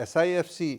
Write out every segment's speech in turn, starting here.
SIFC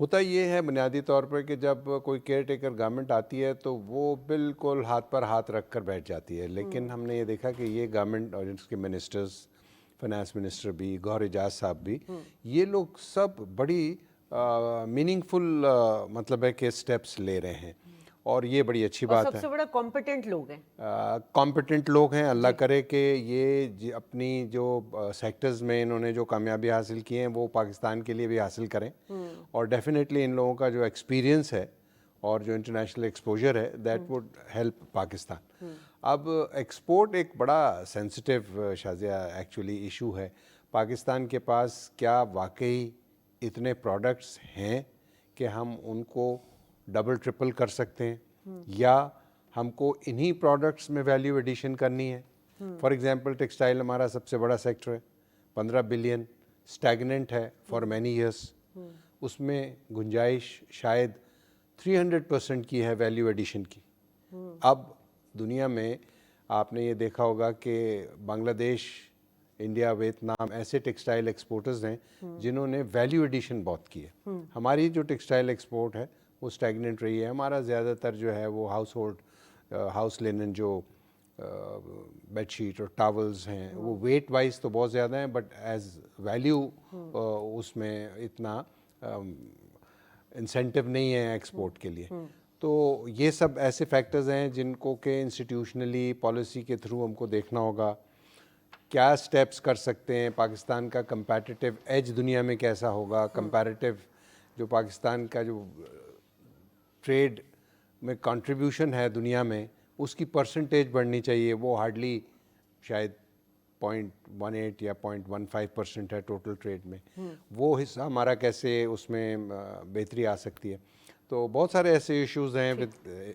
ہوتا یہ ہے بنیادی طور پر کہ جب کوئی کیئر ٹیکر گورنمنٹ آتی ہے تو وہ بالکل ہاتھ پر ہاتھ رکھ کر بیٹھ جاتی ہے، لیکن ہم نے یہ دیکھا کہ یہ گورنمنٹ اور اس کے منسٹرز، فائنانس منسٹر بھی، گوہر اعجاز صاحب بھی، یہ لوگ سب بڑی میننگ فل مطلب ہے کہ سٹیپس لے رہے ہیں، اور یہ بڑی اچھی اور بات سب ہے۔ سے بڑا کمپیٹنٹ لوگ ہیں۔ کمپیٹنٹ لوگ ہیں، اللہ کرے کہ یہ اپنی جو سیکٹرز میں انہوں نے جو کامیابی حاصل کی ہیں وہ پاکستان کے لیے بھی حاصل کریں، اور ڈیفینیٹلی ان لوگوں کا جو ایکسپیرینس ہے اور جو انٹرنیشنل ایکسپوجر ہے دیٹ وڈ ہیلپ پاکستان۔ اب ایکسپورٹ ایک بڑا سینسٹیو شازیہ ایکچولی ایشو ہے۔ پاکستان کے پاس کیا واقعی اتنے پروڈکٹس ہیں کہ ہم ان کو ڈبل ٹرپل کر سکتے ہیں، یا ہم کو انہی پروڈکٹس میں ویلیو ایڈیشن کرنی ہے؟ فار ایگزامپل ٹیکسٹائل ہمارا سب سے بڑا سیکٹر ہے، 15 بلین، اسٹیگننٹ ہے فار مینی ایئرس، اس میں گنجائش شاید 300% کی ہے ویلیو ایڈیشن کی۔ اب دنیا میں آپ نے یہ دیکھا ہوگا کہ بنگلہ دیش، انڈیا، ویتنام ایسے ٹیکسٹائل ایکسپورٹرز ہیں جنہوں نے ویلیو ایڈیشن بہت کی ہے۔ ہماری جو ٹیکسٹائل ایکسپورٹ ہے وہ اسٹیگننٹ رہی ہے، ہمارا زیادہ تر جو ہے وہ ہاؤس لینن جو بیڈ شیٹ اور ٹاولز ہیں وہ ویٹ وائز تو بہت زیادہ ہیں، بٹ ایز ویلیو اس میں اتنا انسینٹیو نہیں ہے ایکسپورٹ کے لیے۔ تو یہ سب ایسے فیکٹرز ہیں جن کو کہ انسٹیٹیوشنلی پالیسی کے تھرو ہم کو دیکھنا ہوگا، کیا سٹیپس کر سکتے ہیں، پاکستان کا کمپیٹیٹیو ایج دنیا میں کیسا ہوگا، کمپیریٹیو جو پاکستان کا جو ٹریڈ میں کنٹریبیوشن ہے دنیا میں اس کی پرسنٹیج بڑھنی چاہیے، وہ ہارڈلی شاید 0.18 یا 0.15% ہے ٹوٹل ٹریڈ میں، وہ حصہ ہمارا کیسے اس میں بہتری آ سکتی ہے۔ تو بہت سارے ایسے ایشوز ہیں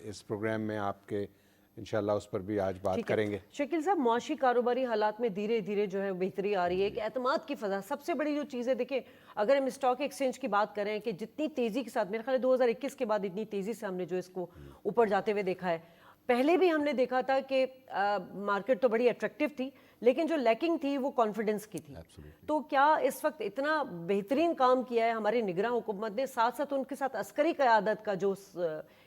اس پروگرام میں، آپ کے انشاءاللہ اس پر بھی آج بات کریں گے۔ شکیل صاحب، معاشی کاروباری حالات میں دھیرے دھیرے جو ہے بہتری آ رہی ہے، کہ اعتماد کی فضا سب سے بڑی جو چیز ہے، دیکھیں اگر ہم اسٹاک ایکسچینج کی بات کریں کہ جتنی تیزی کے ساتھ، میرے خیال ہے 2021 کے بعد اتنی تیزی سے ہم نے جو اس کو اوپر جاتے ہوئے دیکھا ہے، پہلے بھی ہم نے دیکھا تھا کہ مارکیٹ تو بڑی اٹریکٹیو تھی لیکن جو لیکنگ تھی وہ کانفیڈنس کی تھی۔ تو کیا اس وقت اتنا بہترین کام کیا ہے ہماری نگراں حکومت نے، ساتھ ساتھ ان کے ساتھ عسکری قیادت کا جو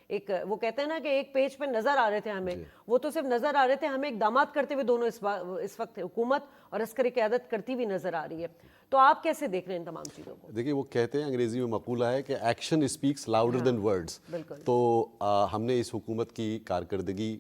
ایک وہ کہتے ہیں نا کہ ایک پیج پہ نظر آ رہے تھے ہمیں، وہ تو صرف نظر آ رہے تھے، ہمیں اقدامات کرتے ہوئے دونوں اس وقت حکومت اور عسکری قیادت کرتی ہوئی نظر آ رہی ہے، تو آپ کیسے دیکھ رہے ہیں ان تمام چیزوں کو؟ دیکھیے، وہ کہتے ہیں انگریزی میں مقولہ ہے کہ action speaks louder than words. تو ہم نے اس حکومت کی کارکردگی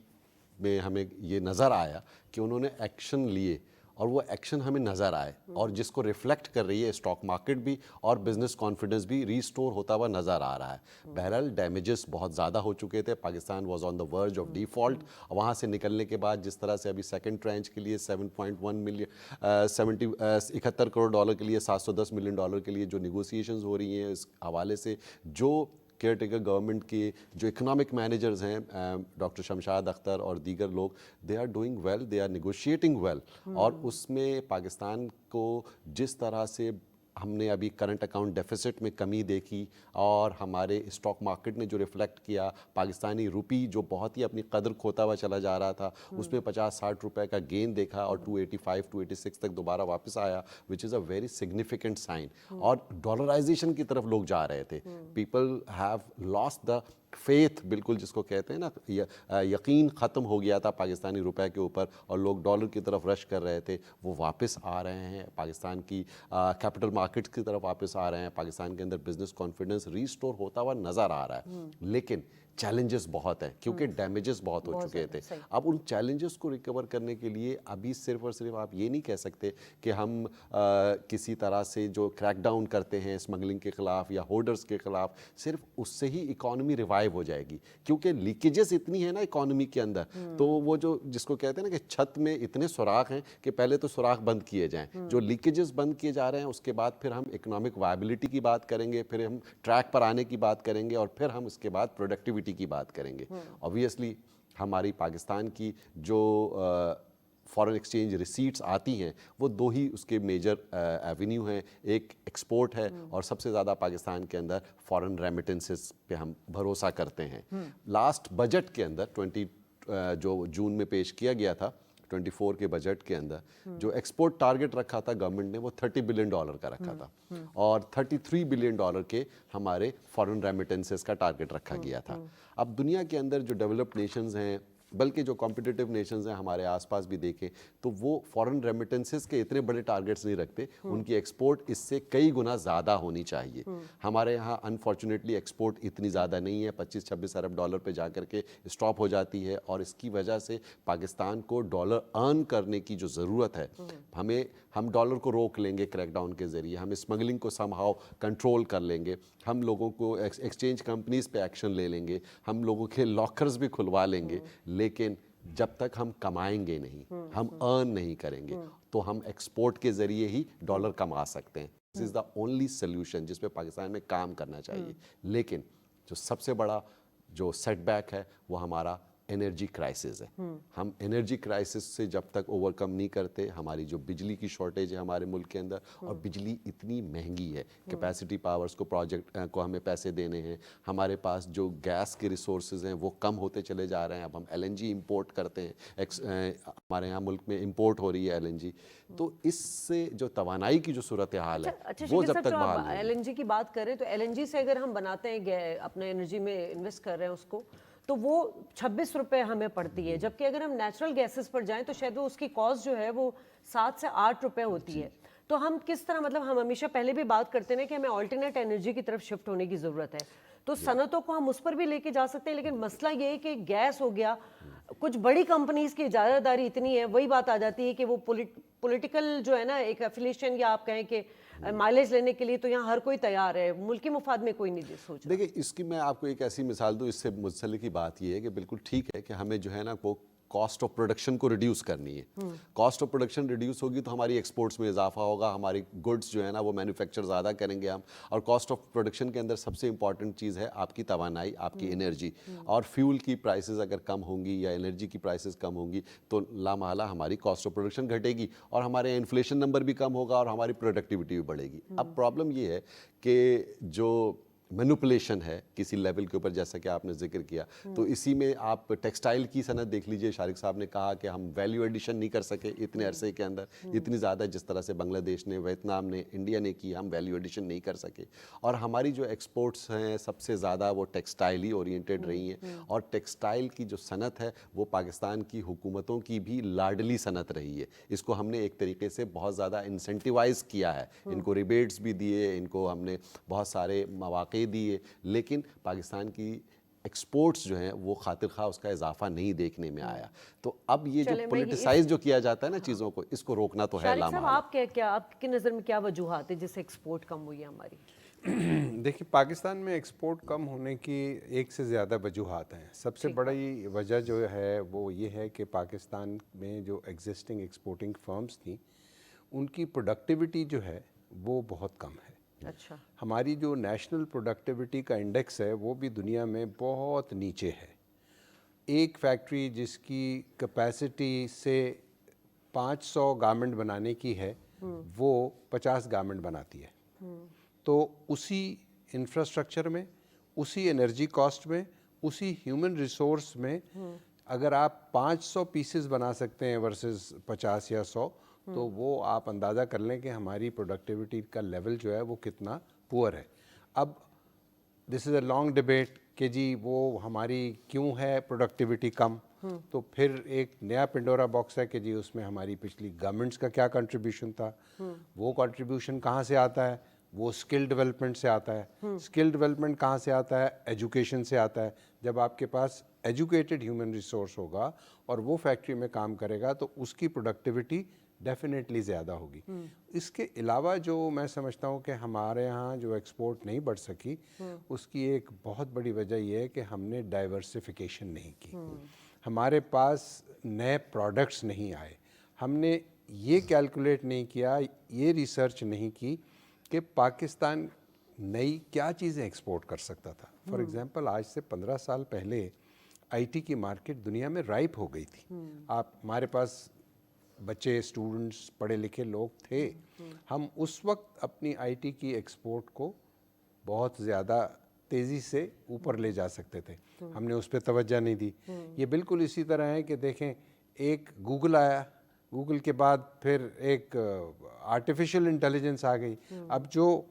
میں ہمیں یہ نظر آیا کہ انہوں نے ایکشن لیے، اور وہ ایکشن ہمیں نظر آئے، اور جس کو ریفلیکٹ کر رہی ہے اسٹاک مارکیٹ بھی اور بزنس کانفیڈنس بھی ریسٹور ہوتا ہوا نظر آ رہا ہے۔ بہرحال ڈیمیجز بہت زیادہ ہو چکے تھے، Pakistan was on the verge of default, وہاں سے نکلنے کے بعد جس طرح سے ابھی سیکنڈ ٹرینچ کے لیے 7.1 ملین 71 کروڑ ڈالر کے لیے 710 ملین ڈالر کے لیے جو نیگوسیشنز ہو رہی ہیں، اس حوالے سے جو کیئر ٹیکر گورنمنٹ کے جو اکنامک مینیجرز ہیں، ڈاکٹر شمشاد اختر اور دیگر لوگ، they are doing well, they are negotiating well, اور اس میں پاکستان کو جس طرح سے ہم نے ابھی کرنٹ اکاؤنٹ ڈیفیسٹ میں کمی دیکھی، اور ہمارے اسٹاک مارکیٹ نے جو ریفلیکٹ کیا، پاکستانی روپی جو بہت ہی اپنی قدر کھوتا ہوا چلا جا رہا تھا، اس میں 50-60 روپے کا گین دیکھا، اور 285 286 تک دوبارہ واپس آیا، وچ از اے ویری سگنیفیکنٹ سائن۔ اور ڈالرائزیشن کی طرف لوگ جا رہے تھے، people have lost the faith, بالکل جس کو کہتے ہیں نا، یقین ختم ہو گیا تھا پاکستانی روپے کے اوپر، اور لوگ ڈالر کی طرف رش کر رہے تھے، وہ واپس آ رہے ہیں، پاکستان کی کیپٹل مارکیٹس کی طرف واپس آ رہے ہیں، پاکستان کے اندر بزنس کانفیڈنس ریسٹور ہوتا ہوا نظر آ رہا ہے، لیکن چیلنجز بہت ہیں کیونکہ ڈیمیجز بہت ہو چکے تھے۔ اب ان چیلنجز کو ریکور کرنے کے لیے ابھی صرف اور صرف آپ یہ نہیں کہہ سکتے کہ ہم کسی طرح سے جو کریک ڈاؤن کرتے ہیں اسمگلنگ کے خلاف یا ہولڈرز کے خلاف، صرف اس سے ہی اکانومی ریوائیو ہو جائے گی، کیونکہ لیکیجز اتنی ہیں نا اکانومی کے اندر، تو وہ جو جس کو کہتے ہیں نا کہ چھت میں اتنے سوراخ ہیں کہ پہلے تو سوراخ بند کیے جائیں، جو لیکیجز بند کیے جا رہے ہیں، اس کے بعد پھر ہم اکنامک وائبلٹی کی بات کریں گے، پھر ہم ٹریک پر آنے کی بات کریں گے، اور پھر ہم اس کے بعد پروڈکٹیوٹی کی بات کریں گے۔ اوبویسلی ہماری پاکستان کی جو فارن ایکسچینج ریسیٹس آتی ہیں، وہ دو ہی اس کے میجر ایونیو ہیں، ایک ایکسپورٹ ہے، اور سب سے زیادہ پاکستان کے اندر فارن ریمیٹنسز پہ ہم بھروسہ کرتے ہیں۔ لاسٹ بجٹ کے اندر جو جون میں پیش کیا گیا تھا 24 کے بجٹ کے اندر جو ایکسپورٹ ٹارگٹ رکھا تھا گورنمنٹ نے وہ $30 بلین کا رکھا تھا اور $33 بلین کے ہمارے فارن ریمیٹنسز کا ٹارگٹ رکھا گیا تھا. اب دنیا کے اندر جو ڈیولپڈ نیشنز ہیں بلکہ جو کمپٹیٹیو نیشنز ہیں ہمارے آس پاس بھی دیکھیں تو وہ فارن ریمیٹنسز کے اتنے بڑے ٹارگٹس نہیں رکھتے, ان کی ایکسپورٹ اس سے کئی گنا زیادہ ہونی چاہیے. ہمارے یہاں انفارچونیٹلی ایکسپورٹ اتنی زیادہ نہیں ہے, $25-26 ارب پہ جا کر کے اسٹاپ ہو جاتی ہے, اور اس کی وجہ سے پاکستان کو ڈالر ارن کرنے کی جو ضرورت ہے, ہم ڈالر کو روک لیں گے کریک ڈاؤن کے ذریعے, ہم اسمگلنگ کو سم ہاؤ کنٹرول کر لیں گے, ہم لوگوں کو ایکسچینج کمپنیز پہ ایکشن لے لیں گے, ہم لوگوں کے لاکرز بھی کھلوا لیں گے, لیکن جب تک ہم کمائیں گے نہیں, ہم ارن نہیں کریں گے, تو ہم ایکسپورٹ کے ذریعے ہی ڈالر کما سکتے ہیں. دس از دا اونلی سلیوشن جس پہ پاکستان میں کام کرنا چاہیے. لیکن جو سب سے بڑا جو سیٹ بیک ہے وہ ہمارا انرجی کرائسس ہے. ہم انرجی کرائسس سے جب تک اوور کم نہیں کرتے, ہماری جو بجلی کی شارٹیج ہے ہمارے ملک کے اندر, اور بجلی اتنی مہنگی ہے, کیپیسٹی پاورز کو پروجیکٹ کو ہمیں پیسے دینے ہیں, ہمارے پاس جو گیس کے ریسورسز ہیں وہ کم ہوتے چلے جا رہے ہیں, اب ہم LNG امپورٹ کرتے ہیں, ہمارے یہاں ملک میں امپورٹ ہو رہی ہے LNG, تو اس سے جو توانائی کی جو صورتحال ہے وہ جب تک بحال نہیں. LNG کی بات کریں تو LNG سے اگر ہم بناتے ہیں اپنے انرجی میں انویسٹ کر رہے ہیں اس کو, تو وہ $26 ہمیں پڑتی ہے, جبکہ اگر ہم نیچرل گیسز پر جائیں تو شاید وہ اس کی کاسٹ جو ہے وہ $7 سے $8 ہوتی ہے. تو ہم کس طرح, مطلب ہم ہمیشہ پہلے بھی بات کرتے ہیں کہ ہمیں آلٹرنیٹ انرجی کی طرف شفٹ ہونے کی ضرورت ہے, تو صنعتوں کو ہم اس پر بھی لے کے جا سکتے ہیں, لیکن مسئلہ یہ ہے کہ گیس ہو گیا, کچھ بڑی کمپنیز کی اجارہ داری اتنی ہے, وہی بات آ جاتی ہے کہ وہ پولیٹیکل جو ہے نا ایک ایفیلیشن, یا آپ کہیں کہ مائلیج لینے کے لیے تو یہاں ہر کوئی تیار ہے, ملکی مفاد میں کوئی نہیں سوچ رہا. دیکھیں اس کی میں آپ کو ایک ایسی مثال دوں, اس سے منسلک بات یہ ہے کہ بالکل ٹھیک ہے کہ ہمیں جو ہے نا وہ کاسٹ آف پروڈکشن کو ریڈیوس کرنی ہے. کاسٹ آف پروڈکشن ریڈیوس ہوگی تو ہماری ایکسپورٹس میں اضافہ ہوگا, ہماری گڈس جو ہے نا وہ مینوفیکچر زیادہ کریں گے ہم, اور کاسٹ آف پروڈکشن کے اندر سب سے امپورٹنٹ چیز ہے آپ کی توانائی, آپ کی انرجی, اور فیول کی پرائسز اگر کم ہوں گی یا انرجی کی پرائسز کم ہوں گی تو لامحالہ ہماری کاسٹ آف پروڈکشن گھٹے گی, اور ہمارے انفلیشن نمبر بھی کم ہوگا, اور ہماری پروڈکٹیوٹی بھی بڑھے گی. اب پرابلم یہ ہے کہ جو مینوپولیشن ہے کسی لیول کے اوپر, جیسا کہ آپ نے ذکر کیا, تو اسی میں آپ ٹیکسٹائل کی صنعت دیکھ لیجئے. شارق صاحب نے کہا کہ ہم ویلیو ایڈیشن نہیں کر سکے اتنے عرصے کے اندر, اتنی زیادہ جس طرح سے بنگلہ دیش نے, ویتنام نے, انڈیا نے کی, ہم ویلیو ایڈیشن نہیں کر سکے. اور ہماری جو ایکسپورٹس ہیں سب سے زیادہ وہ ٹیکسٹائل ہی اورینٹیڈ رہی ہیں, اور ٹیکسٹائل کی جو صنعت ہے وہ پاکستان کی حکومتوں کی بھی لاڈلی صنعت رہی ہے. اس کو ہم نے ایک طریقے سے بہت زیادہ انسینٹیوائز کیا ہے, ان کو ریبیٹس بھی دیے, ان کو ہم نے بہت سارے مواقع دیے, لیکن پاکستان کی ایکسپورٹس جو ہیں وہ خاطر خواہ اس کا اضافہ نہیں دیکھنے میں آیا. تو اب یہ جو پولیٹیسائز جو کیا جاتا ہے نا چیزوں کو, اس کو روکنا تو ہے لامحالہ. آپ کی نظر میں کیا وجوہات ہے جس سے ایکسپورٹ کم ہوئی ہے ہماری؟ دیکھیے پاکستان میں ایکسپورٹ کم ہونے کی ایک سے زیادہ وجوہات ہیں. سب سے بڑی وجہ جو ہے وہ یہ ہے کہ پاکستان میں جو ایگزسٹنگ ایکسپورٹنگ فرمز تھیں ان کی پروڈکٹیوٹی جو ہے وہ بہت کم ہے. اچھا, ہماری جو نیشنل پروڈکٹیوٹی کا انڈیکس ہے وہ بھی دنیا میں بہت نیچے ہے. ایک فیکٹری جس کی کیپیسٹی سے 500 گارمنٹ بنانے کی ہے وہ 50 گارمنٹ بناتی ہے. تو اسی انفراسٹرکچر میں, اسی انرجی کاسٹ میں, اسی ہیومن ریسورس میں اگر آپ 500 پیسز بنا سکتے ہیں ورسز 50 یا 100, تو وہ آپ اندازہ کر لیں کہ ہماری پروڈکٹیوٹی کا لیول جو ہے وہ کتنا پور ہے. اب دس از اے لانگ ڈیبیٹ کہ جی وہ ہماری کیوں ہے پروڈکٹیوٹی کم, تو پھر ایک نیا پنڈورا باکس ہے کہ جی اس میں ہماری پچھلی گورنمنٹس کا کیا کنٹریبیوشن تھا. وہ کنٹریبیوشن کہاں سے آتا ہے؟ وہ اسکل ڈیولپمنٹ سے آتا ہے. اسکل ڈیولپمنٹ کہاں سے آتا ہے؟ ایجوکیشن سے آتا ہے. جب آپ کے پاس ایجوکیٹڈ ہیومن ریسورس ہوگا اور وہ فیکٹری میں کام کرے گا تو اس کی پروڈکٹیوٹی ڈیفینیٹلی زیادہ ہوگی. اس کے علاوہ جو میں سمجھتا ہوں کہ ہمارے ہاں جو ایکسپورٹ نہیں بڑھ سکی, اس کی ایک بہت بڑی وجہ یہ ہے کہ ہم نے ڈائیورسفیکیشن نہیں کی. ہمارے پاس نئے پروڈکٹس نہیں آئے. ہم نے یہ کیلکولیٹ نہیں کیا, یہ ریسرچ نہیں کی کہ پاکستان نئی کیا چیزیں ایکسپورٹ کر سکتا تھا. فار ایگزامپل آج سے 15 سال پہلے آئی ٹی کی مارکیٹ دنیا میں رائپ ہو گئی تھی. ہمارے پاس بچے, اسٹوڈنٹس, پڑھے لکھے لوگ تھے. ہم اس وقت اپنی آئی ٹی کی ایکسپورٹ کو بہت زیادہ تیزی سے اوپر لے جا سکتے تھے. ہم نے اس پہ توجہ نہیں دی. یہ بالکل اسی طرح ہے کہ دیکھیں ایک گوگل آیا, گوگل کے بعد پھر ایک آرٹیفیشل انٹیلیجنس آ گئی. اب جو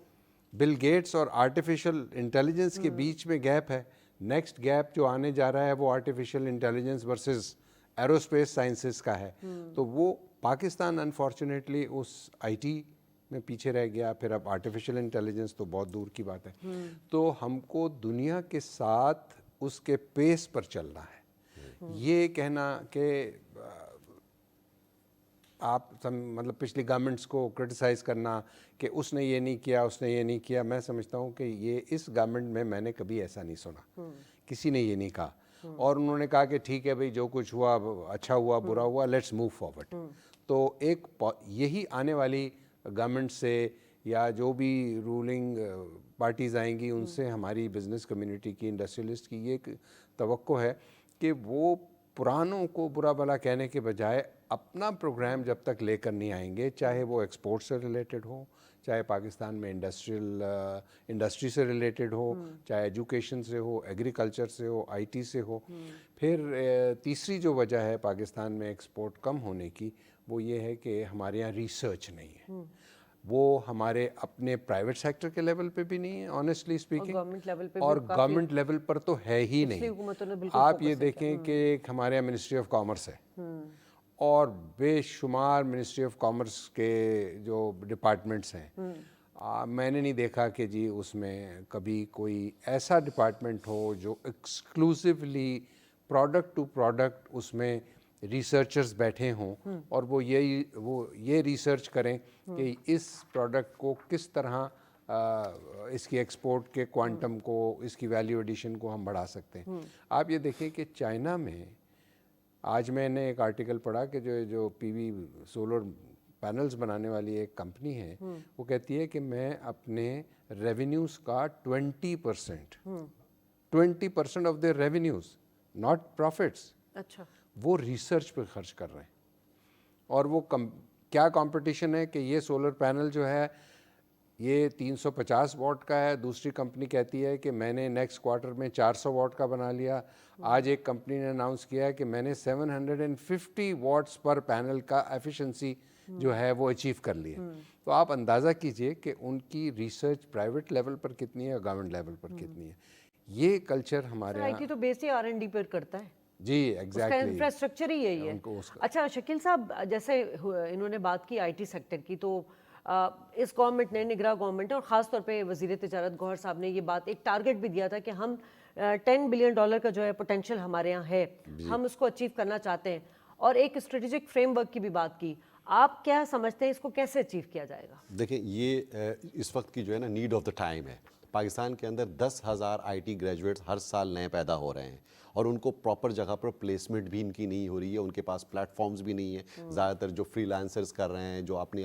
بل گیٹس اور آرٹیفیشل انٹیلیجنس کے بیچ میں گیپ ہے, نیکسٹ گیپ جو آنے جا رہا ہے وہ artificial intelligence versus aerospace sciences کا ہے. تو وہ پاکستان انفارچونیٹلی اس آئی ٹی میں پیچھے رہ گیا. پھر اب آرٹیفیشل انٹیلیجنس تو بہت دور کی بات ہے. تو ہم کو دنیا کے ساتھ اس کے پیس پر چلنا ہے. یہ کہنا کہ آپ مطلب پچھلی گورنمنٹس کو کرٹیسائز کرنا کہ اس نے یہ نہیں کیا, اس نے یہ نہیں کیا, میں سمجھتا ہوں کہ یہ اس گورنمنٹ میں نے کبھی ایسا نہیں سنا. کسی نے یہ نہیں کہا. اور انہوں نے کہا کہ ٹھیک ہے بھئی, جو کچھ ہوا اچھا ہوا برا ہوا, لیٹس موو فارورڈ. تو ایک یہی آنے والی گورنمنٹ سے یا جو بھی رولنگ پارٹیز آئیں گی ان سے ہماری بزنس کمیونٹی کی, انڈسٹریلسٹ کی یہ ایک توقع ہے کہ وہ پرانوں کو برا بھلا کہنے کے بجائے اپنا پروگرام جب تک لے کر نہیں آئیں گے, چاہے وہ ایکسپورٹ سے ریلیٹڈ ہو, چاہے پاکستان میں انڈسٹری سے ریلیٹڈ ہو, چاہے ایجوکیشن سے ہو, ایگریکلچر سے ہو, آئی ٹی سے ہو. پھر تیسری جو وجہ ہے پاکستان میں ایکسپورٹ کم ہونے کی, وہ یہ ہے کہ ہمارے یہاں ریسرچ نہیں ہے. وہ ہمارے اپنے پرائیویٹ سیکٹر کے لیول پہ بھی نہیں ہے آنیسٹلی اسپیکنگ, اور گورنمنٹ لیول پر تو ہے ہی نہیں. آپ یہ دیکھیں کہ ایک ہمارے یہاں منسٹری آف کامرس ہے اور بے شمار منسٹری آف کامرس کے جو ڈپارٹمنٹس ہیں, میں نے نہیں دیکھا کہ جی اس میں کبھی کوئی ایسا ڈپارٹمنٹ ہو جو ایکسکلوسیولی پروڈکٹ ٹو پروڈکٹ اس میں ریسرچرز بیٹھے ہوں اور وہ یہ ریسرچ کریں کہ اس پروڈکٹ کو کس طرح اس کی ایکسپورٹ کے کوانٹم کو, اس کی ویلیو ایڈیشن کو ہم بڑھا سکتے ہیں. آپ یہ دیکھیں کہ چائنا میں آج میں نے ایک آرٹیکل پڑھا کہ جو پی وی سولر پینلز بنانے والی ایک کمپنی ہے, وہ کہتی ہے کہ میں اپنے ریونیوز کا 20% of their revenues, not profits, وہ ریسرچ پہ خرچ کر رہے ہیں. اور وہ کیا کمپٹیشن ہے کہ یہ سولر پینل جو ہے یہ 350 واٹ کا ہے, دوسری کمپنی کہتی ہے کہ میں نے نیکسٹ کوارٹر میں 400 واٹ کا بنا لیا. آج ایک کمپنی نے اناؤنس کیا ہے کہ میں نے 750 واٹس پر پینل کا ایفیشنسی جو ہے وہ اچیو کر لی ہے. تو آپ اندازہ کیجئے کہ ان کی ریسرچ پرائیویٹ لیول پر کتنی ہے اور گورنمنٹ لیول پر کتنی ہے. یہ کلچر ہمارے آئی ٹی تو بیس ہی R&D پر کرتا ہے. جی ایگزیکٹلی, انفراسٹرکچر ہی یہی ہے. اچھا شکیل صاحب, جیسے انہوں نے بات کی آئی ٹی سیکٹر کی, تو اس گورنمنٹ نے, نگراں گورنمنٹ, اور خاص طور پہ وزیر تجارت گوہر صاحب نے یہ بات, ایک ٹارگٹ بھی دیا تھا کہ ہم $10 بلین کا جو ہے پوٹینشیل ہمارے یہاں ہے, ہم اس کو اچیو کرنا چاہتے ہیں, اور ایک اسٹریٹجک فریم ورک کی بھی بات کی. آپ کیا سمجھتے ہیں اس کو کیسے اچیو کیا جائے گا؟ دیکھیں یہ اس وقت کی جو ہے نا نیڈ آف دا ٹائم ہے. پاکستان کے اندر 10,000 آئی ٹی گریجویٹس ہر سال نئے پیدا ہو رہے ہیں, اور ان کو پراپر جگہ پر پلیسمنٹ بھی ان کی نہیں ہو رہی ہے, ان کے پاس پلیٹ فارمز بھی نہیں ہیں. زیادہ تر جو فری لانسرز کر رہے ہیں, جو اپنی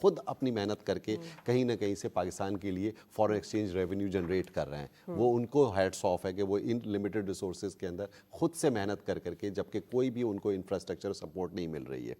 خود اپنی محنت کر کے کہیں نہ کہیں سے پاکستان کے لیے فارن ایکسچینج ریونیو جنریٹ کر رہے ہیں, وہ ان کو ہیٹس آف ہے کہ وہ ان لمیٹڈ ریسورسز کے اندر خود سے محنت کر کے, جبکہ کوئی بھی ان کو انفراسٹرکچر سپورٹ نہیں مل رہی ہے.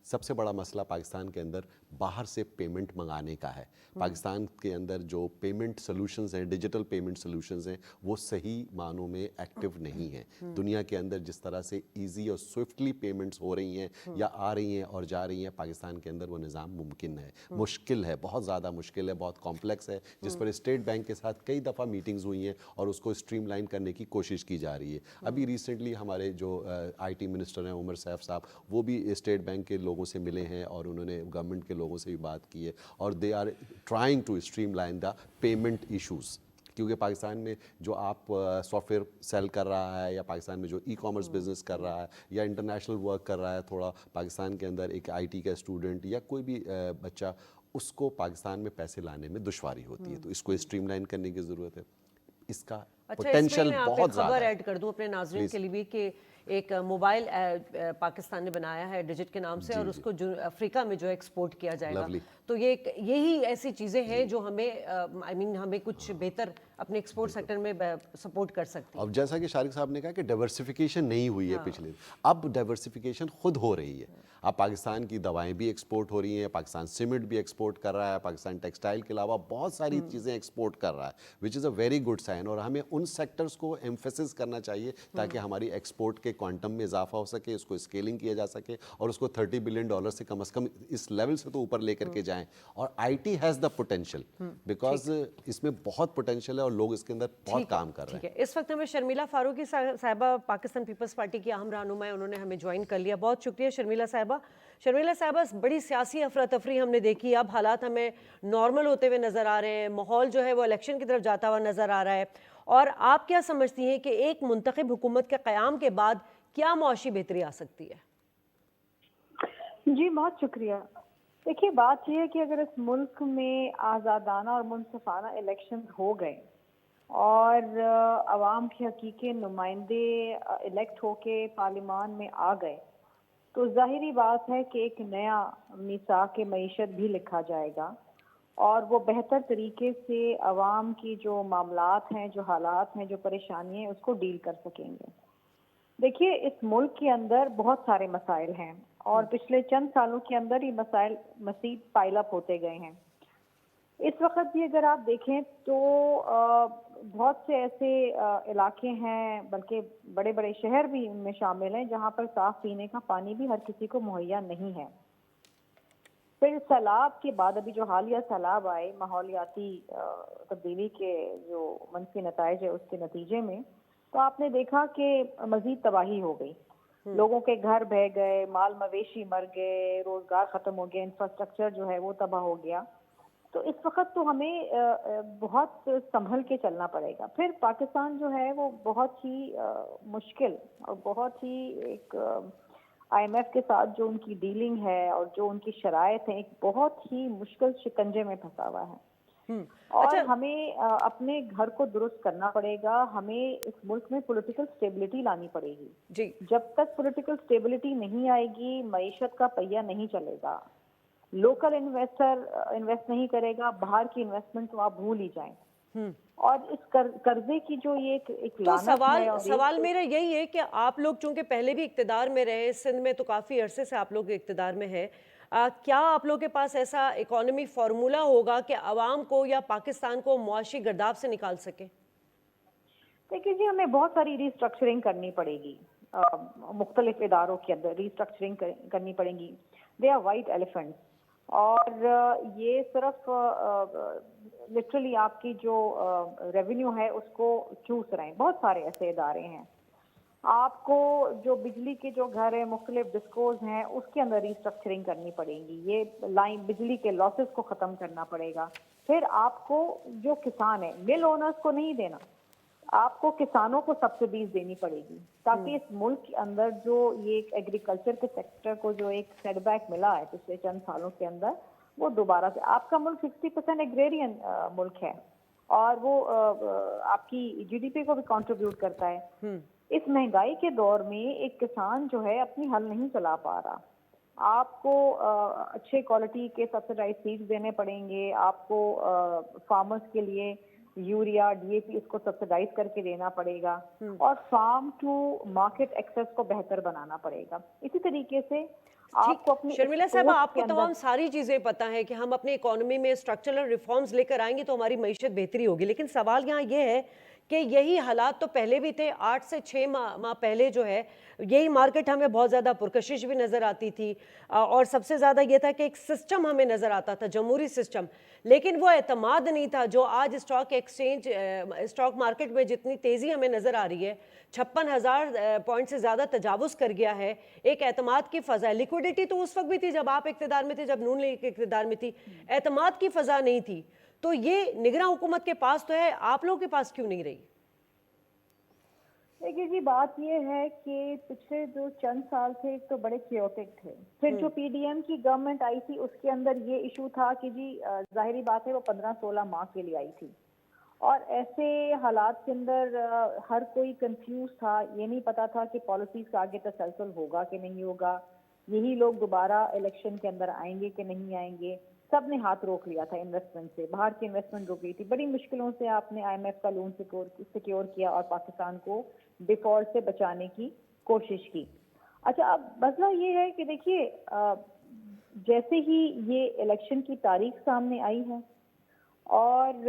سب سے بڑا مسئلہ پاکستان کے اندر باہر سے پیمنٹ منگانے کا ہے. پاکستان کے اندر جو پیمنٹ سلوشنز ہیں, ڈیجیٹل پیمنٹ سلوشنز ہیں, وہ صحیح معنوں میں ایکٹیو نہیں ہیں. دنیا کے اندر جس طرح سے ایزی اور سوئفٹلی پیمنٹس ہو رہی ہیں یا آ رہی ہیں اور جا رہی ہیں, پاکستان کے اندر وہ نظام ممکن ہے. مشکل ہے, بہت زیادہ مشکل ہے, بہت کمپلیکس ہے, جس پر اسٹیٹ بینک کے ساتھ کئی دفعہ میٹنگز ہوئی ہیں اور اس کو اسٹریم لائن کرنے کی کوشش کی جا رہی ہے. ابھی ریسنٹلی ہمارے جو آئی ٹی منسٹر ہیں عمر سیف صاحب, وہ بھی اسٹیٹ بینک کے لوگوں سے ملے ہیں اور انہوں نے گورنمنٹ کے لوگوں سے بھی بات کی ہے, اور they are trying to streamline the payment issues. کیونکہ پاکستان میں جو آپ سافٹ ویئر سیل کر رہا ہے, یا پاکستان میں جو ای کامرس بزنس کر رہا ہے, یا انٹرنیشنل ورک کر رہا ہے تھوڑا, پاکستان کے اندر ایک آئی ٹی کا اسٹوڈنٹ یا کوئی بھی بچہ, اس کو پاکستان میں پیسے لانے میں دشواری ہوتی ہے. تو اس کو اسٹریم لائن کرنے کی ضرورت ہے. اس کا پوٹینشیل بہت زیادہ ہے. خبر ایڈ کر دوں اپنے ناظرین کے لیے بھی کہ ایک موبائل پاکستان نے بنایا ہے ڈیجٹ کے نام سے, اور اس کو افریقہ میں جو ایکسپورٹ کیا جائے گا. تو یہی ایسی چیزیں ہیں جو ہمیں ہمیں کچھ بہتر اپنے ایکسپورٹ سیکٹر میں سپورٹ کر سکتی ہیں. اب جیسا کہ شارق صاحب نے کہا کہ ڈائیورسفیکیشن نہیں ہوئی ہے پچھلے, اب ڈائیورسفیکیشن خود ہو رہی ہے. اب پاکستان کی دوائیں بھی ایکسپورٹ ہو رہی ہیں, پاکستان سیمنٹ بھی ایکسپورٹ کر رہا ہے, پاکستان ٹیکسٹائل کے علاوہ بہت ساری چیزیں ایکسپورٹ کر رہا ہے, وچ از اے ویری گڈ سائن. اور ہمیں ان سیکٹرز کو ایمفیسس کرنا چاہیے تاکہ ہماری ایکسپورٹ کے کوانٹم میں اضافہ ہو سکے, اس کو اسکیلنگ کیا جا سکے اور اس کو $30 بلین سے کم از کم اس لیول سے تو اوپر لے کر کے جائیں. اور I T has the potential, because اس میں بہت پوٹینشیل ہے اور لوگ اس کے اندر بہت کام کر رہے ہیں. اس وقت ہمیں شرمیلا فاروقی صاحبہ پاکستان پیپلز پارٹی کی اہم رہنما ہے, انہوں نے ہمیں جوائن کر لیا. بہت شکریہ شرمیلا صاحبہ. شرمیلا صاحبہ, بڑی سیاسی افراتفری ہم نے دیکھی, اب حالات ہمیں نارمل ہوتے ہوئے نظر آ رہے ہیں, ماحول جو ہے وہ الیکشن کی طرف جاتا ہوا نظر آ رہا ہے, اور آپ کیا سمجھتی ہیں کہ ایک منتخب حکومت کے قیام کے بعد کیا معاشی بہتری آ سکتی ہے؟ جی بہت شکریہ. دیکھیے بات یہ ہے کہ اگر اس ملک میں آزادانہ اور منصفانہ الیکشن ہو گئے اور عوام کے حقیقی نمائندے الیکٹ ہو کے پارلیمان میں آ گئے تو ظاہری بات ہے کہ ایک نیا میثاق معیشت بھی لکھا جائے گا اور وہ بہتر طریقے سے عوام کی جو معاملات ہیں, جو حالات ہیں, جو پریشانی ہیں, اس کو ڈیل کر سکیں گے. دیکھیے اس ملک کے اندر بہت سارے مسائل ہیں اور پچھلے چند سالوں کے اندر یہ مسائل مزید پائل اپ ہوتے گئے ہیں. اس وقت بھی اگر آپ دیکھیں تو بہت سے ایسے علاقے ہیں, بلکہ بڑے بڑے شہر بھی ان میں شامل ہیں, جہاں پر صاف پینے کا پانی بھی ہر کسی کو مہیا نہیں ہے. پھر سیلاب کے بعد ابھی جو حالیہ سیلاب آئے, ماحولیاتی تبدیلی کے جو منفی نتائج ہے اس کے نتیجے میں, تو آپ نے دیکھا کہ مزید تباہی ہو گئی. لوگوں کے گھر بہہ گئے, مال مویشی مر گئے, روزگار ختم ہو گیا, انفراسٹرکچر جو ہے وہ تباہ ہو گیا. تو اس وقت تو ہمیں بہت سنبھل کے چلنا پڑے گا. پھر پاکستان جو ہے وہ بہت ہی مشکل اور بہت ہی ایک آئی ایم ایف کے ساتھ جو ان کی ڈیلنگ ہے اور جو ان کی شرائط ہیں, ایک بہت ہی مشکل شکنجے میں پھنسا ہوا ہے. اور ہمیں اپنے گھر کو درست کرنا پڑے گا. ہمیں اس ملک میں پولیٹیکل سٹیبلٹی لانی پڑے گی. جب تک پولیٹیکل سٹیبلٹی نہیں آئے گی, معیشت کا پہیہ نہیں چلے گا. لوکل انویسٹر انویسٹ نہیں کرے گا, باہر کی انویسٹمنٹ تو آپ بھول ہی جائیں. اور اس قرضے کی جو یہ ایک لعنت ہے. سوال میرا یہی ہے کہ آپ لوگ چونکہ پہلے بھی اقتدار میں رہے, سندھ میں تو کافی عرصے سے آپ لوگ اقتدار میں ہیں, کیا آپ لوگوں کے پاس ایسا اکانومی فارمولہ ہوگا کہ عوام کو یا پاکستان کو معاشی گرداب سے نکال سکے؟ دیکھیے جی, ہمیں بہت ساری ری اسٹرکچرنگ کرنی پڑے گی. مختلف اداروں کے اندر ری اسٹرکچرنگ کرنی پڑے گی. They are white elephants. اور یہ صرف لٹرلی آپ کی جو ریونیو ہے اس کو چوس رہے ہیں. بہت سارے ایسے ادارے ہیں. آپ کو جو بجلی کے جو گھر ہیں, مختلف ڈسکوز ہیں, اس کے اندر ری اسٹرکچرنگ کرنی پڑے گی. یہ لائن بجلی کے لاسز کو ختم کرنا پڑے گا. پھر آپ کو جو کسان ہیں, مل اونرز کو نہیں دینا, آپ کو کسانوں کو سبسڈیز دینی پڑے گی, تاکہ اس ملک کے اندر جو یہ ایگریکلچر کے سیکٹر کو جو ایک سیٹ بیک ملا ہے پچھلے چند سالوں کے اندر, وہ دوبارہ سے. آپ کا ملک 60% ایگریرین ملک ہے اور وہ آپ کی جی ڈی پی کو بھی کنٹریبیوٹ کرتا ہے. اس مہنگائی کے دور میں ایک کسان جو ہے اپنی حل نہیں چلا پا رہا. آپ کو اچھے کوالٹی کے سبسڈائز سیڈز دینے پڑیں گے. آپ کو فارمرز کے لیے یوریا, ڈی اے پی, اس کو سبسڈائز کر کے دینا پڑے گا. اور فارم ٹو مارکیٹ ایکسیس کو بہتر بنانا پڑے گا. اسی طریقے سے آپ کو اپنی شرمیلا صاحبہ, آپ کو تمام ساری چیزیں پتہ ہے کہ ہم اپنی اکانومی میں اسٹرکچرل ریفارمز لے کر آئیں گے تو ہماری معیشت بہتری ہوگی, لیکن سوال یہاں یہ ہے کہ یہی حالات تو پہلے بھی تھے. 8 سے 6 ماہ پہلے جو ہے یہی مارکیٹ ہمیں بہت زیادہ پرکشش بھی نظر آتی تھی, اور سب سے زیادہ یہ تھا کہ ایک سسٹم ہمیں نظر آتا تھا, جمہوری سسٹم, لیکن وہ اعتماد نہیں تھا جو آج اسٹاک مارکیٹ میں جتنی تیزی ہمیں نظر آ رہی ہے. 56,000 پوائنٹ سے زیادہ تجاوز کر گیا ہے. ایک اعتماد کی فضا ہے. لیکوڈیٹی تو اس وقت بھی تھی جب آپ اقتدار میں تھے, جب نون لیگ اقتدار میں تھی. اعتماد کی فضا نہیں تھی. تو یہ نگراں حکومت کے پاس تو ہے, آپ لوگوں کے پاس کیوں نہیں رہی؟ دیکھیے جی, بات یہ ہے کہ پچھلے جو چند سال تھے تو بڑے کیوٹک تھے. پھر جو پی ڈی ایم کی گورنمنٹ آئی تھی اس کے اندر یہ ایشو تھا کہ جی ظاہری بات ہے وہ 15-16 ماہ کے لیے آئی تھی, اور ایسے حالات کے اندر ہر کوئی کنفیوز تھا. یہ نہیں پتا تھا کہ پالیسیز کا آگے تسلسل ہوگا کہ نہیں ہوگا, یہی لوگ دوبارہ الیکشن کے اندر آئیں گے کہ نہیں آئیں گے. سب نے ہاتھ روک لیا تھا انویسٹمنٹ سے, باہر کی انویسٹمنٹ رک گئی تھی. بڑی مشکلوں سے آپ نے آئی ایم ایف کا لون سیکیور کیا اور پاکستان کو ڈیفالٹ سے بچانے کی کوشش کی. اچھا, اب مسئلہ یہ ہے کہ دیکھیے جیسے ہی یہ الیکشن کی تاریخ سامنے آئی ہے اور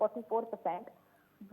44%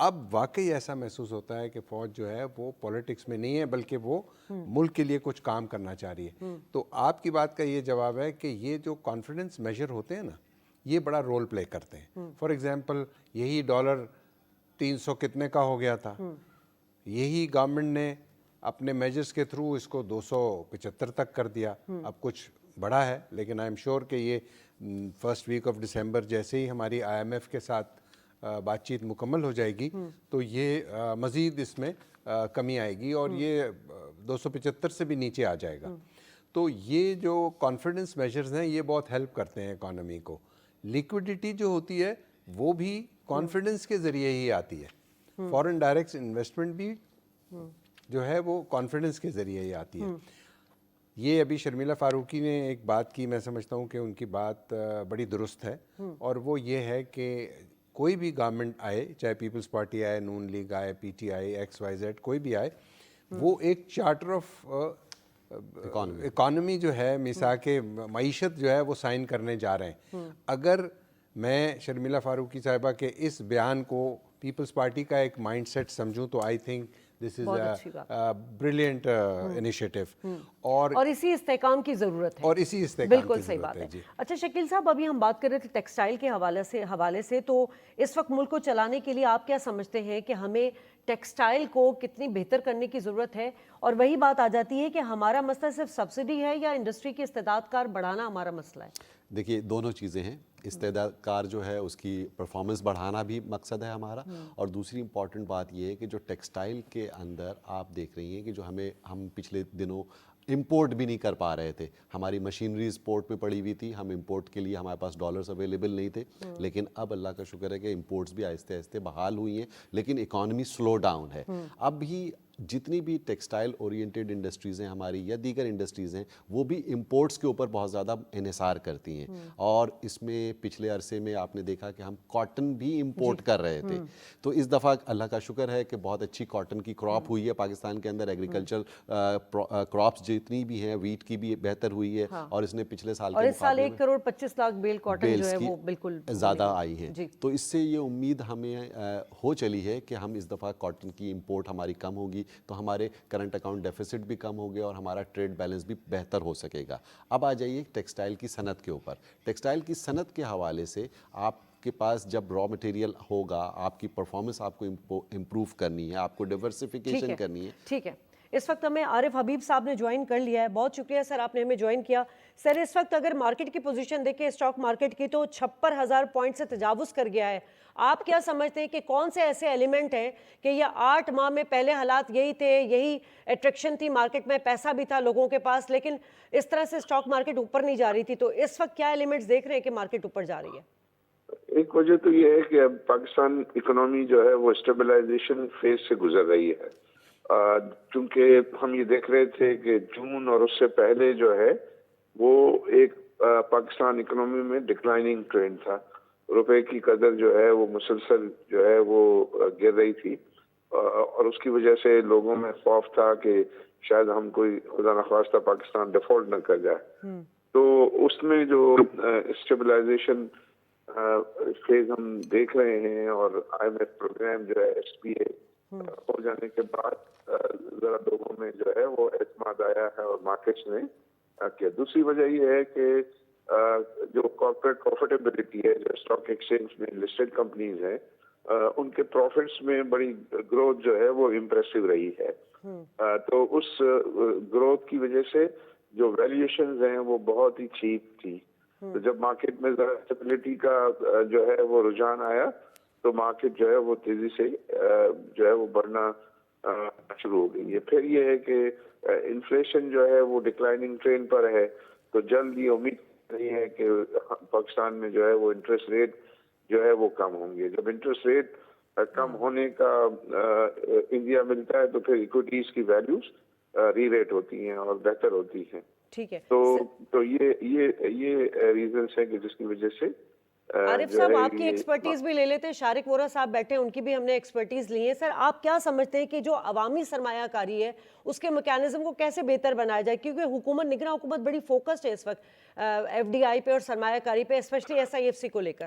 اب واقعی ایسا محسوس ہوتا ہے کہ فوج جو ہے وہ پولیٹکس میں نہیں ہے بلکہ وہ ملک کے لیے کچھ کام کرنا چاہ رہی ہے. تو آپ کی بات کا یہ جواب ہے کہ یہ جو کانفیڈنس میجر ہوتے ہیں نا یہ بڑا رول پلے کرتے ہیں. فار ایگزامپل یہی ڈالر 300 کتنے کا ہو گیا تھا, یہی گورنمنٹ نے اپنے میجرز کے تھرو اس کو 275 تک کر دیا. اب کچھ بڑا ہے لیکن آئی ایم شیور کہ یہ فرسٹ ویک آف ڈسمبر جیسے ہی ہماری آئی ایم ایف کے ساتھ بات چیت مکمل ہو جائے گی تو یہ مزید اس میں کمی آئے گی اور یہ 275 سے بھی نیچے آ جائے گا. تو یہ جو کانفیڈنس میجرز ہیں یہ بہت ہیلپ کرتے ہیں اکانومی کو. لیکوڈیٹی جو ہوتی ہے وہ بھی کانفیڈنس کے ذریعے ہی آتی ہے. فارن ڈائریکٹ انویسٹمنٹ بھی جو ہے وہ کانفیڈنس کے ذریعے ہی آتی ہے. یہ ابھی شرمیلا فاروقی نے ایک بات کی, میں سمجھتا ہوں کہ ان کی بات بڑی درست ہے, اور وہ یہ ہے کہ کوئی بھی گورنمنٹ آئے, چاہے پیپلز پارٹی آئے, نون لیگ آئے, P T I, X Y Z, کوئی بھی آئے, وہ ایک چارٹر آف اکانومی جو ہے, میثاق معیشت جو ہے وہ سائن کرنے جا رہے ہیں. اگر میں شرمیلا فاروقی صاحبہ کے اس بیان کو پیپلز پارٹی کا ایک مائنڈ سیٹ سمجھوں تو I think this is a brilliant initiative, اور اسی استحکام کی ضرورت ہے. اور اسی استحکام بالکل کی صحیح ضرورت بات ہے. ہے. جی اچھا شکیل صاحب, ابھی ہم بات کر رہے تھے ٹیکسٹائل کے حوالے سے, تو اس وقت ملک کو چلانے کے لیے آپ کیا سمجھتے ہیں کہ ہمیں ٹیکسٹائل کو کتنی بہتر کرنے کی ضرورت ہے؟ اور وہی بات آ جاتی ہے کہ ہمارا مسئلہ صرف سبسڈی ہے یا انڈسٹری کی استعداد کار بڑھانا ہمارا مسئلہ ہے؟ دیکھیے دونوں چیزیں ہیں. استعداد کار جو ہے اس کی پرفارمنس بڑھانا بھی مقصد ہے ہمارا, اور دوسری امپورٹنٹ بات یہ ہے کہ جو ٹیکسٹائل کے اندر آپ دیکھ رہی ہیں کہ جو ہم پچھلے دنوں امپورٹ بھی نہیں کر پا رہے تھے, ہماری مشینریز پورٹ میں پڑی ہوئی تھی, ہم امپورٹ کے لیے ہمارے پاس ڈالرز اویلیبل نہیں تھے, لیکن اب اللہ کا شکر ہے کہ امپورٹس بھی آہستہ آہستہ بحال ہوئی ہیں, لیکن اکانومی سلو ڈاؤن ہے. اب بھی جتنی بھی ٹیکسٹائل اورینٹیڈ انڈسٹریز ہیں ہماری یا دیگر انڈسٹریز ہیں وہ بھی امپورٹس کے اوپر بہت زیادہ انحصار کرتی ہیں, اور اس میں پچھلے عرصے میں آپ نے دیکھا کہ ہم کاٹن بھی امپورٹ کر رہے تھے. تو اس دفعہ اللہ کا شکر ہے کہ بہت اچھی کاٹن کی کراپ ہوئی ہے پاکستان کے اندر. ایگریکلچر کراپس جتنی بھی ہیں, ویٹ کی بھی بہتر ہوئی ہے, اور اس نے پچھلے سال اور کے اس سال مقابلے 1,25,00,000 بیل کاٹن جو ہے وہ بالکل زیادہ آئی ہیں. تو اس سے یہ امید ہمیں ہو چلی ہے کہ ہم اس دفعہ کاٹن کی امپورٹ ہماری کم ہوگی تو ہمارے کرنٹ اکاؤنٹ ڈیفیسٹ بھی کم ہو گیا اور ہمارا ٹریڈ بیلنس بھی بہتر ہو سکے گا. اب آ جائیے ٹیکسٹائل کی صنعت کے اوپر. ٹیکسٹائل کی صنعت کے حوالے سے آپ کے پاس جب را مٹیریل ہوگا, آپ کی پرفارمنس آپ کو امپروو کرنی ہے, آپ کو ڈیورسیفیکیشن کرنی ہے. ٹھیک ہے, اس وقت ہمیں عارف حبیب صاحب نے جوائن کر لیا ہے. بہت شکریہ سر, آپ نے ہمیں جوائن کیا. سر اس وقت اگر مارکیٹ کی پوزیشن دیکھیں اسٹاک مارکیٹ کی تو 56,000 پوائنٹ سے تجاوز کر گیا ہے. آپ کیا سمجھتے ہیں کہ کون سے ایسے ایلیمنٹ ہیں کہ یہ 8 ماہ میں پہلے حالات یہی تھے, یہی اٹریکشن تھی مارکیٹ میں, پیسہ بھی تھا لوگوں کے پاس, لیکن اس طرح سے اسٹاک مارکیٹ اوپر نہیں جا رہی تھی, تو اس وقت کیا ایلیمنٹس دیکھ رہے ہیں کہ مارکیٹ اوپر جا رہی ہے؟ ایک وجہ تو یہ ہے کہ اب پاکستان اکنومی جو ہے وہ اسٹیبلائزیشن فیز سے گزر رہی ہے. چونکہ ہم یہ دیکھ رہے تھے کہ جون اور اس سے پہلے جو ہے وہ ایک پاکستان اکنومی میں ڈکلائننگ ٹرینڈ تھا. روپے کی قدر جو ہے وہ مسلسل جو ہے وہ گر رہی تھی, اور اس کی وجہ سے لوگوں میں خوف تھا کہ شاید ہم کوئی خدا نخواستہ پاکستان ڈیفالٹ نہ کر جائے. تو اس میں جو اسٹیبلائزیشن فیز ہم دیکھ رہے ہیں, اور آئی ایم ایف پروگرام جو ہے ایس پی اے ہو جانے کے بعد ذرا لوگوں میں جو ہے وہ اعتماد آیا ہے اور مارکیٹس نے کیا. دوسری وجہ یہ ہے کہ جو کارپوریٹ پروفیٹیبلٹی ہے, جو اسٹاک ایکسچینج میں لسٹڈ کمپنیز ہیں, ان کے پروفٹس میں بڑی گروتھ جو ہے وہ امپریسو رہی ہے. تو اس گروتھ کی وجہ سے جو ویلیویشنز ہیں وہ بہت ہی چیپ تھی. تو جب مارکیٹ میں ذرا اسٹیبلٹی کا جو ہے وہ رجحان آیا تو مارکیٹ جو ہے وہ تیزی سے جو ہے وہ بڑھنا شروع ہو گئی ہے. پھر یہ ہے کہ انفلیشن جو ہے وہ ڈکلائننگ ٹرینڈ پر ہے, تو جلد یہ امید نہیں ہے کہ پاکستان میں جو ہے وہ انٹرسٹ ریٹ جو ہے وہ کم ہوں گے. جب انٹرسٹ ریٹ کم ہونے کا انڈیا ملتا ہے تو پھر اکویٹیز کی ویلیوز ری ریٹ ہوتی ہیں اور بہتر ہوتی ہیں. ٹھیک ہے, تو یہ ریزنس ہے کہ جس کی وجہ سے عارف صاحب آپ کی ایکسپرٹیز بھی لے لیتے ہیں. شارق وورا صاحب بیٹھے ہیں, ان کی بھی ہم نے ایکسپرٹیز لی ہے. سر آپ کیا سمجھتے ہیں کہ جو عوامی سرمایہ کاری ہے اس کے میکینزم کو کیسے بہتر بنایا جائے, کیونکہ حکومت نگراں حکومت بڑی فوکسڈ ہے اس وقت ایف ڈی آئی پہ اور سرمایہ کاری پہ, specially S I F C کو لے کر.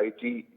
IT